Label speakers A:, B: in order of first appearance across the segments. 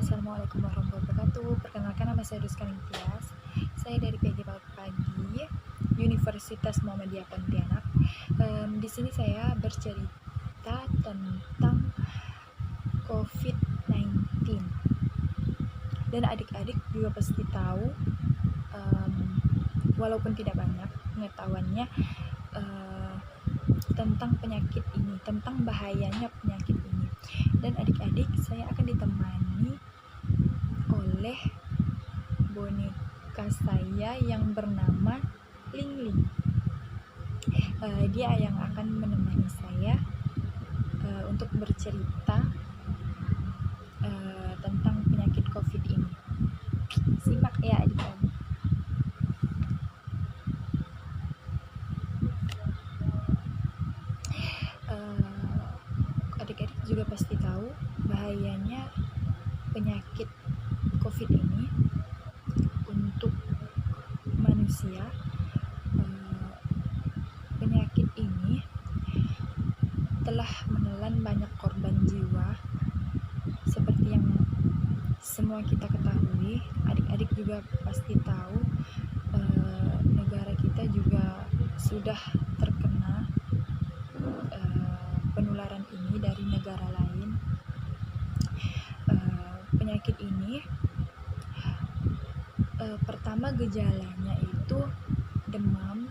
A: Assalamualaikum warahmatullahi wabarakatuh. Perkenalkan, nama saya Rizkan Imtiaz. Saya dari PG Pagi, Universitas Muhammadiyah Pontianak. Di sini saya bercerita tentang COVID-19. Dan adik-adik juga pasti tahu, walaupun tidak banyak pengetahuannya tentang penyakit ini, tentang bahayanya penyakit ini. Dan adik-adik, saya akan ditemani oleh boneka saya yang bernama Ling Ling. Dia yang akan menemani saya untuk bercerita tentang penyakit COVID ini. Simak ya adik-adik. Adik-adik juga pasti tahu bahayanya penyakit COVID ini untuk manusia. Penyakit ini telah menelan banyak korban jiwa seperti yang semua kita ketahui. Adik-adik juga pasti tahu negara kita juga sudah terkena penularan ini dari negara lain. Penyakit ini pertama gejalanya itu demam.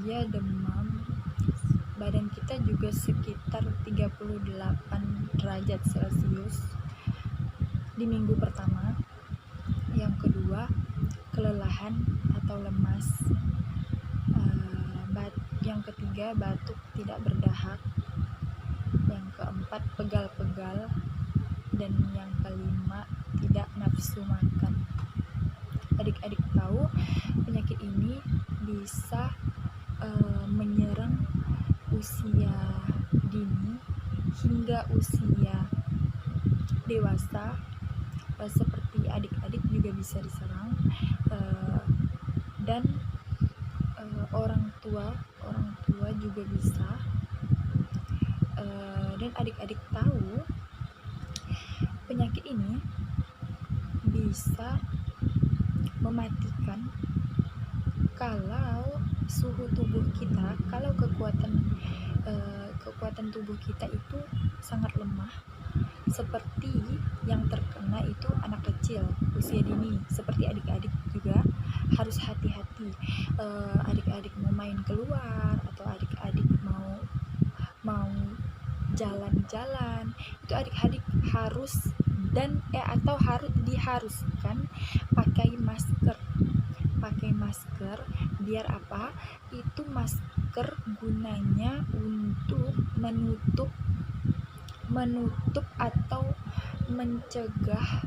A: Dia demam, badan kita juga sekitar 38 derajat Celcius di minggu pertama. Yang kedua, kelelahan atau lemas. Yang ketiga, batuk tidak berdahak. Yang keempat, pegal-pegal. Dan yang kelima, tidak nafsu makan. Adik-adik tahu penyakit ini bisa menyerang usia dini hingga usia dewasa. Seperti adik-adik juga bisa diserang, dan orang tua juga bisa. Dan adik-adik tahu penyakit ini bisa mematikan kalau suhu tubuh kita, kalau kekuatan tubuh kita itu sangat lemah. Seperti yang terkena itu anak kecil usia dini, seperti adik-adik juga harus hati-hati. Adik-adik mau main keluar atau adik-adik mau jalan-jalan, itu adik-adik harus diharuskan pakai masker. Biar apa? Itu masker gunanya untuk menutup atau mencegah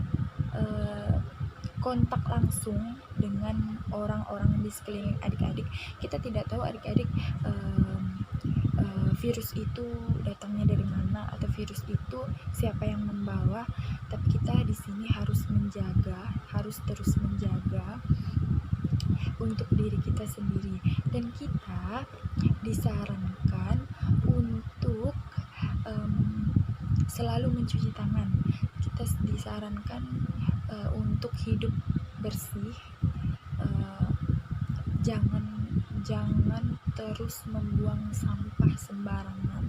A: kontak langsung dengan orang-orang di sekeliling adik-adik. Kita tidak tahu adik-adik virus itu datangnya dari mana, atau virus itu siapa yang membawa. Tapi kita di sini harus terus menjaga untuk diri kita sendiri. Dan kita disarankan untuk selalu mencuci tangan. Kita disarankan untuk hidup bersih. Jangan terus membuang sampah sembarangan.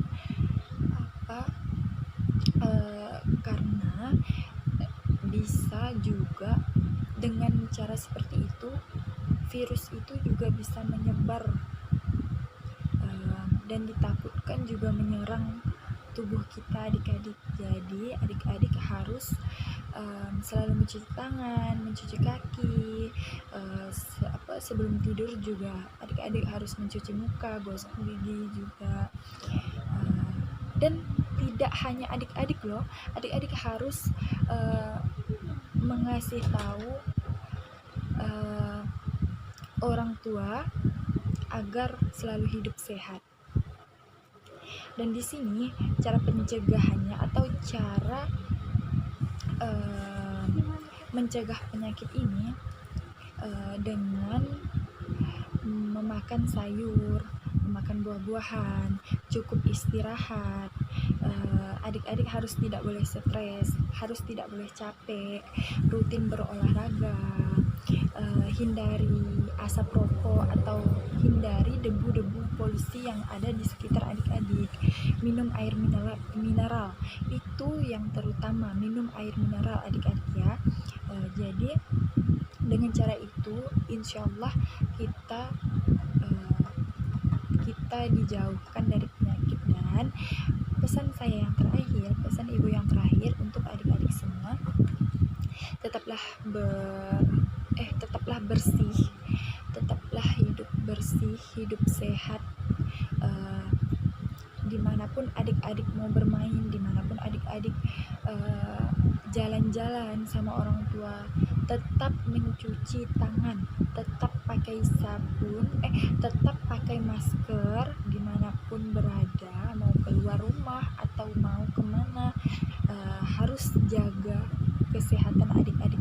A: Karena bisa juga dengan cara seperti itu virus itu juga bisa menyebar, dan ditakutkan juga menyerang tubuh kita adik-adik. Jadi adik-adik harus selalu mencuci tangan, mencuci kaki. Sebelum tidur juga adik-adik harus mencuci muka, gosok gigi juga. Dan tidak hanya adik-adik loh, adik-adik harus mengasih tahu orang tua agar selalu hidup sehat. Dan di sini cara pencegahannya atau cara mencegah penyakit ini dengan memakan sayur, memakan buah-buahan, cukup istirahat, Adik-adik harus tidak boleh stres, harus tidak boleh capek, rutin berolahraga, hindari asap rokok atau hindari debu-debu polusi yang ada di sekitar adik-adik. Minum air mineral itu yang terutama, minum air mineral adik-adik ya. Jadi dengan cara itu insya Allah kita dijauhkan dari penyakit. Dan pesan saya yang terakhir, pesan ibu yang terakhir untuk adik-adik semua, tetaplah bersih, tetaplah hidup bersih, hidup sehat. Dimanapun adik-adik mau bermain, dimanapun adik-adik jalan-jalan sama orang tua, tetap mencuci tangan, tetap pakai sabun, tetap pakai masker dimanapun berada, mau keluar rumah atau mau kemana, harus jaga kesehatan adik-adik.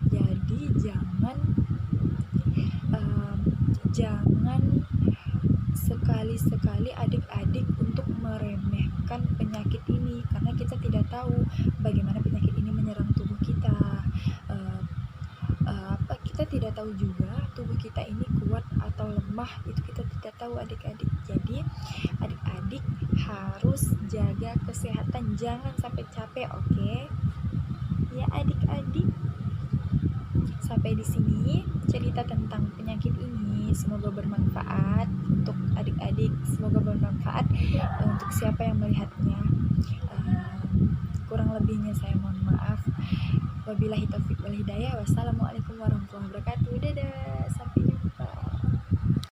A: Jadi jangan sekali-sekali adik-adik untuk meremehkan penyakit ini, karena kita tidak tahu bagaimana penyakit ini menyerang tubuh kita. Kita tidak tahu juga tubuh kita ini kuat atau lemah, itu kita tidak tahu adik-adik. Jadi adik-adik harus jaga kesehatan, jangan sampai capek, oke? Ya adik-adik, sampai di sini cerita tentang penyakit ini. Semoga bermanfaat untuk adik-adik, semoga bermanfaat untuk siapa yang melihatnya. Kurang lebihnya saya mohon maaf. Wabillahi taufiq wal hidayah. Wassalamualaikum